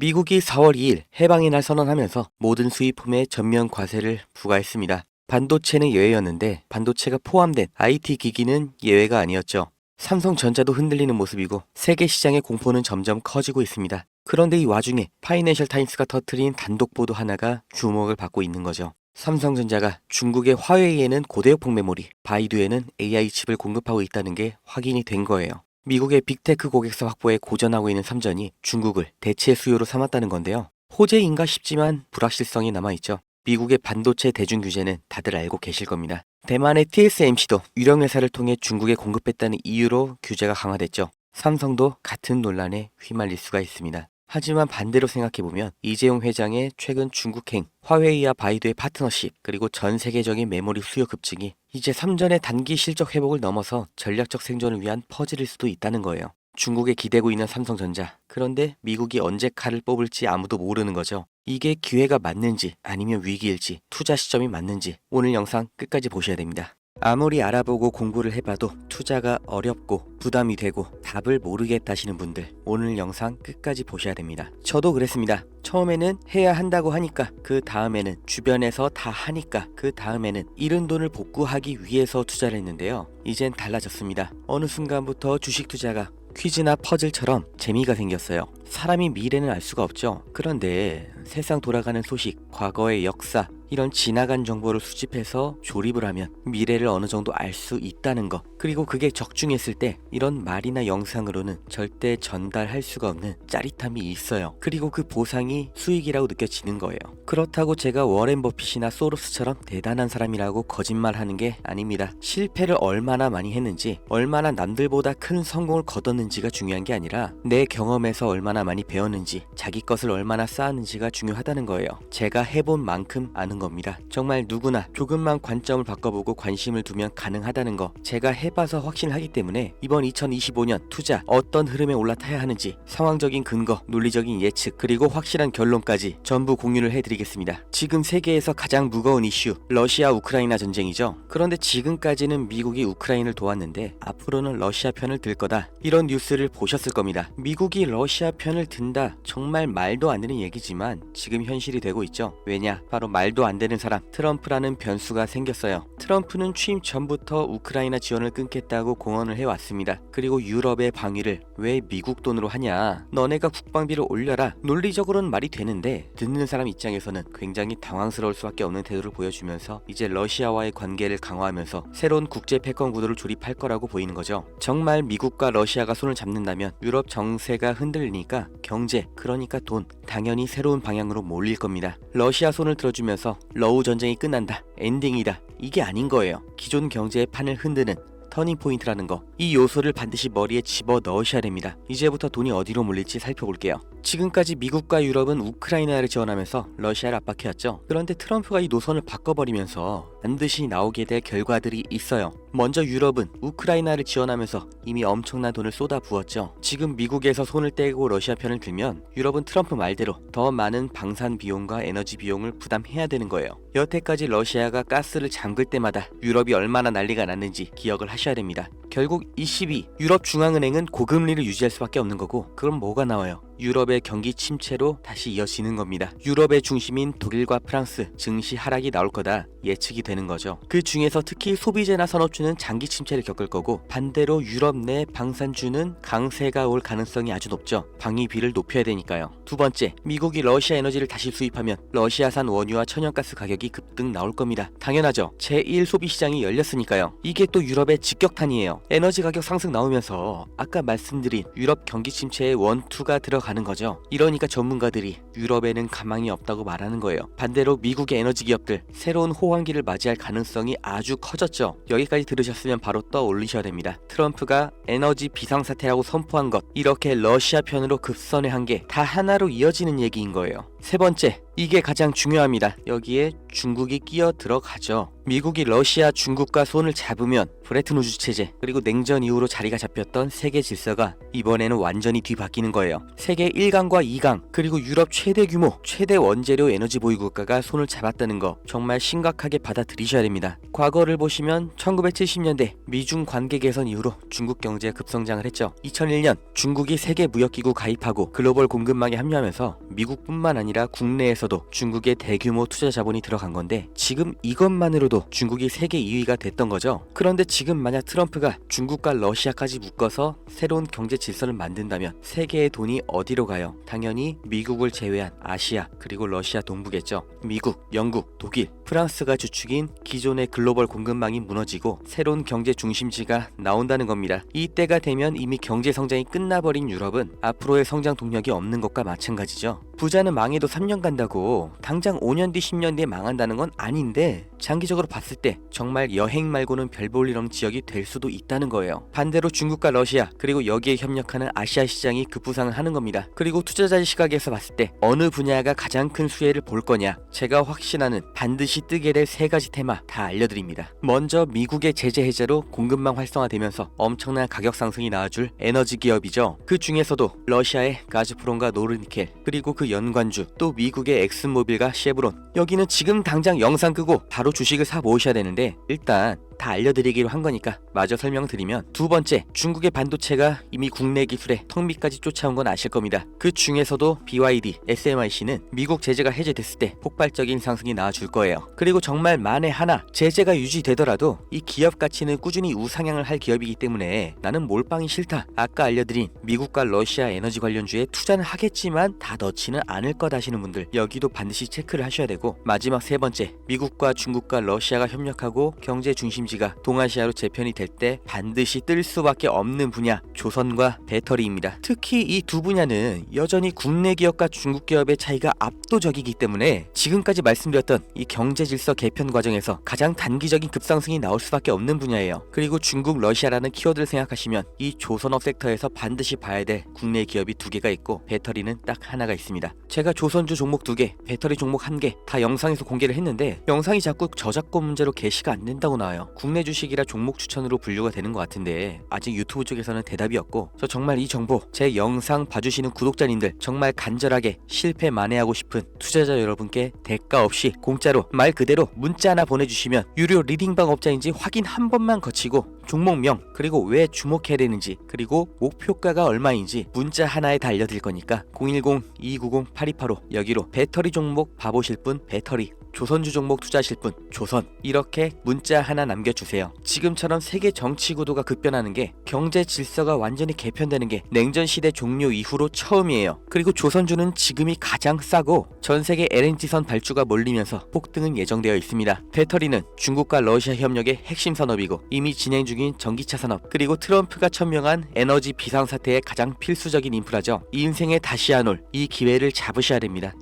미국이 4월 2일 해방의 날 선언하면서 모든 수입품에 전면 과세를 부과했습니다. 반도체는 예외였는데 반도체가 포함된 IT 기기는 예외가 아니었죠. 삼성전자도 흔들리는 모습이고 세계 시장의 공포는 점점 커지고 있습니다. 그런데 이 와중에 파이낸셜 타임스가 터뜨린 단독 보도 하나가 주목을 받고 있는 거죠. 삼성전자가 중국의 화웨이에는 고대역폭 메모리, 바이두에는 AI 칩을 공급하고 있다는 게 확인이 된 거예요. 미국의 빅테크 고객사 확보에 고전하고 있는 삼전이 중국을 대체 수요로 삼았다는 건데요. 호재인가 싶지만 불확실성이 남아있죠. 미국의 반도체 대중 규제는 다들 알고 계실 겁니다. 대만의 TSMC도 유령 회사를 통해 중국에 공급했다는 이유로 규제가 강화됐죠. 삼성도 같은 논란에 휘말릴 수가 있습니다. 하지만 반대로 생각해보면 이재용 회장의 최근 중국행, 화웨이와 바이두의 파트너십, 그리고 전 세계적인 메모리 수요 급증이 이제 삼전의 단기 실적 회복을 넘어서 전략적 생존을 위한 퍼즐일 수도 있다는 거예요. 중국에 기대고 있는 삼성전자, 그런데 미국이 언제 칼을 뽑을지 아무도 모르는 거죠. 이게 기회가 맞는지 아니면 위기일지, 투자 시점이 맞는지 오늘 영상 끝까지 보셔야 됩니다. 아무리 알아보고 공부를 해봐도 투자가 어렵고 부담이 되고 답을 모르겠다시는 분들 오늘 영상 끝까지 보셔야 됩니다. 저도 그랬습니다. 처음에는 해야 한다고 하니까, 그 다음에는 주변에서 다 하니까, 그 다음에는 잃은 돈을 복구하기 위해서 투자를 했는데요. 이젠 달라졌습니다. 어느 순간부터 주식 투자가 퀴즈나 퍼즐처럼 재미가 생겼어요. 사람이 미래는 알 수가 없죠. 그런데 세상 돌아가는 소식, 과거의 역사, 이런 지나간 정보를 수집해서 조립을 하면 미래를 어느 정도 알 수 있다는 거, 그리고 그게 적중했을 때 이런 말이나 영상으로는 절대 전달할 수가 없는 짜릿함이 있어요. 그리고 그 보상이 수익이라고 느껴지는 거예요. 그렇다고 제가 워렌 버핏이나 소로스처럼 대단한 사람이라고 거짓말하는 게 아닙니다. 실패를 얼마나 많이 했는지, 얼마나 남들보다 큰 성공을 거뒀는지가 중요한 게 아니라 내 경험에서 얼마나 많이 배웠는지, 자기 것을 얼마나 쌓았는지가 중요하다는 거예요. 제가 해본 만큼 아는 겁니다. 정말 누구나 조금만 관점을 바꿔보고 관심을 두면 가능하다는 거 제가 해봐서 확신하기 때문에 이번 2025년 투자 어떤 흐름에 올라타야 하는지 상황적인 근거, 논리적인 예측, 그리고 확실한 결론까지 전부 공유를 해드리겠습니다. 지금 세계에서 가장 무거운 이슈, 러시아 우크라이나 전쟁이죠. 그런데 지금까지는 미국이 우크라이나를 도왔는데 앞으로는 러시아 편을 들 거다, 이런 뉴스를 보셨을 겁니다. 미국이 러시아 편을 든다, 정말 말도 안 되는 얘기지만 지금 현실이 되고 있죠. 왜냐? 바로 말도 안 되는 사람, 트럼프라는 변수가 생겼어요. 트럼프는 취임 전부터 우크라이나 지원을 끊겠다고 공언을 해왔습니다. 그리고 유럽의 방위를 왜 미국 돈으로 하냐, 너네가 국방비를 올려라, 논리적으로는 말이 되는데 듣는 사람 입장에서는 굉장히 당황스러울 수밖에 없는 태도를 보여주면서 이제 러시아와의 관계를 강화하면서 새로운 국제 패권 구도를 조립할 거라고 보이는 거죠. 정말 미국과 러시아가 손을 잡는다면 유럽 정세가 흔들리니까 경제, 그러니까 돈, 당연히 새로운 방향으로 몰릴 겁니다. 러시아 손을 들어주면서 러우 전쟁이 끝난다, 엔딩이다, 이게 아닌 거예요. 기존 경제의 판을 흔드는 터닝 포인트라는 거, 이 요소를 반드시 머리에 집어 넣으셔야 됩니다. 이제부터 돈이 어디로 몰릴지 살펴볼게요. 지금까지 미국과 유럽은 우크라이나를 지원하면서 러시아를 압박해왔죠. 그런데 트럼프가 이 노선을 바꿔버리면서 반드시 나오게 될 결과들이 있어요. 먼저 유럽은 우크라이나를 지원하면서 이미 엄청난 돈을 쏟아부었죠. 지금 미국에서 손을 떼고 러시아 편을 들면 유럽은 트럼프 말대로 더 많은 방산 비용과 에너지 비용을 부담해야 되는 거예요. 여태까지 러시아가 가스를 잠글 때마다 유럽이 얼마나 난리가 났는지 기억을 하셔야 됩니다. 결국 ECB, 유럽중앙은행은 고금리를 유지할 수밖에 없는 거고, 그럼 뭐가 나와요? 유럽의 경기 침체로 다시 이어지는 겁니다. 유럽의 중심인 독일과 프랑스 증시 하락이 나올 거다 예측이 되는 거죠. 그 중에서 특히 소비재나 산업주는 장기 침체를 겪을 거고, 반대로 유럽 내 방산주는 강세가 올 가능성이 아주 높죠. 방위비를 높여야 되니까요. 두 번째, 미국이 러시아 에너지를 다시 수입하면 러시아산 원유와 천연가스 가격이 급등 나올 겁니다. 당연하죠. 제1 소비시장이 열렸으니까요. 이게 또 유럽의 직격탄이에요. 에너지 가격 상승 나오면서 아까 말씀드린 유럽 경기 침체에 원투가 들어가는 거죠. 이러니까 전문가들이 유럽에는 가망이 없다고 말하는 거예요. 반대로 미국의 에너지 기업들 새로운 호황기를 맞이할 가능성이 아주 커졌죠. 여기까지 들으셨으면 바로 떠올리셔야 됩니다. 트럼프가 에너지 비상사태라고 선포한 것, 이렇게 러시아 편으로 급선회한 게 다 하나로 이어지는 얘기인 거예요. 세 번째, 이게 가장 중요합니다. 여기에 중국이 끼어 들어가죠. 미국이 러시아, 중국과 손을 잡으면 브레튼 우즈 체제 그리고 냉전 이후로 자리가 잡혔던 세계 질서가 이번에는 완전히 뒤바뀌는 거예요. 세계 1강과 2강 그리고 유럽 최대 규모, 최대 원재료 에너지 보유 국가가 손을 잡았다는 거 정말 심각하게 받아들이셔야 됩니다. 과거를 보시면 1970년대 미중 관계 개선 이후로 중국 경제가 급성장을 했죠. 2001년 중국이 세계 무역기구 가입하고 글로벌 공급망에 합류하면서 미국뿐만 아니라 국내에서도 중국의 대규모 투자 자본이 들어간 건데 지금 이것만으로도 중국이 세계 2위가 됐던 거죠. 그런데 지금 만약 트럼프가 중국과 러시아까지 묶어서 새로운 경제 질서를 만든다면 세계의 돈이 어디로 가요? 당연히 미국을 제외한 아시아 그리고 러시아 동부겠죠. 미국, 영국, 독일, 프랑스가 주축인 기존의 글로벌 공급망이 무너지고 새로운 경제 중심지가 나온다는 겁니다. 이때가 되면 이미 경제 성장이 끝나버린 유럽은 앞으로의 성장 동력이 없는 것과 마찬가지죠. 부자는 망해도 3년 간다고 당장 5년 뒤 10년 뒤에 망한다는 건 아닌데 장기적으로 봤을 때 정말 여행 말고는 별 볼 일 없는 지역이 될 수도 있다는 거예요. 반대로 중국과 러시아 그리고 여기에 협력하는 아시아 시장이 급부상을 하는 겁니다. 그리고 투자자의 시각에서 봤을 때 어느 분야가 가장 큰 수혜를 볼 거냐, 제가 확신하는 반드시 뜨게 될 세 가지 테마 다 알려드립니다. 먼저 미국의 제재 해제로 공급망 활성화되면서 엄청난 가격 상승이 나와줄 에너지 기업이죠. 그 중에서도 러시아의 가즈프롬과 노르니켈 그리고 그 연관주 또 미국의 엑슨모빌과 쉐브론, 여기는 지금 당장 영상 끄고 바로 주식을 사 모으셔야 되는데 일단 다 알려드리기로 한 거니까 마저 설명드리면, 두 번째, 중국의 반도체가 이미 국내 기술에 턱 밑까지 쫓아온 건 아실 겁니다. 그 중에서도 BYD, SMIC는 미국 제재가 해제됐을 때 폭발적인 상승이 나와줄 거예요. 그리고 정말 만에 하나 제재가 유지되더라도 이 기업 가치는 꾸준히 우상향을 할 기업이기 때문에 나는 몰빵이 싫다, 아까 알려드린 미국과 러시아 에너지 관련주에 투자는 하겠지만 다 넣지는 않을 것 하시는 분들, 여기도 반드시 체크를 하셔야 되고, 마지막 세 번째, 미국과 중국과 러시아가 협력하고 경제 중심지가 동아시아로 재편이 될 때 반드시 뜰 수밖에 없는 분야, 조선과 배터리입니다. 특히 이 두 분야는 여전히 국내 기업과 중국 기업의 차이가 압도적이기 때문에 지금까지 말씀드렸던 이 경제 질서 개편 과정에서 가장 단기적인 급상승이 나올 수밖에 없는 분야예요. 그리고 중국, 러시아라는 키워드를 생각하시면 이 조선업 섹터에서 반드시 봐야 될 국내 기업이 두 개가 있고 배터리는 딱 하나가 있습니다. 제가 조선주 종목 2개, 배터리 종목 1개 다 영상에서 공개를 했는데 영상이 자꾸 저작권 문제로 게시가 안 된다고 나와요. 국내 주식이라 종목 추천으로 분류가 되는 것 같은데 아직 유튜브 쪽에서는 대답이 없고, 저 정말 이 정보 제 영상 봐주시는 구독자님들 정말 간절하게 실패 만회하고 싶은 투자자 여러분께 대가 없이 공짜로 말 그대로 문자 하나 보내주시면 유료 리딩방 업자인지 확인 한 번만 거치고 종목명 그리고 왜 주목해야 되는지 그리고 목표가가 얼마인지 문자 하나에 다 알려드릴 거니까 010-290-8285 여기로 배터리 종목 봐보실 분 배터리, 조선주 종목 투자하실 분 조선, 이렇게 문자 하나 남겨주세요. 지금처럼 세계 정치 구도가 급변하는 게, 경제 질서가 완전히 개편되는 게 냉전 시대 종료 이후로 처음이에요. 그리고 조선주는 지금이 가장 싸고 전세계 LNG선 발주가 몰리면서 폭등은 예정되어 있습니다. 배터리는 중국과 러시아 협력의 핵심 산업이고 이미 진행 중인 전기차 산업, 그리고 트럼프가 천명한 에너지 비상사태의 가장 필수적인 인프라죠. 이 인생에 다시 안 올 이 기회를 잡으셔야 됩니다.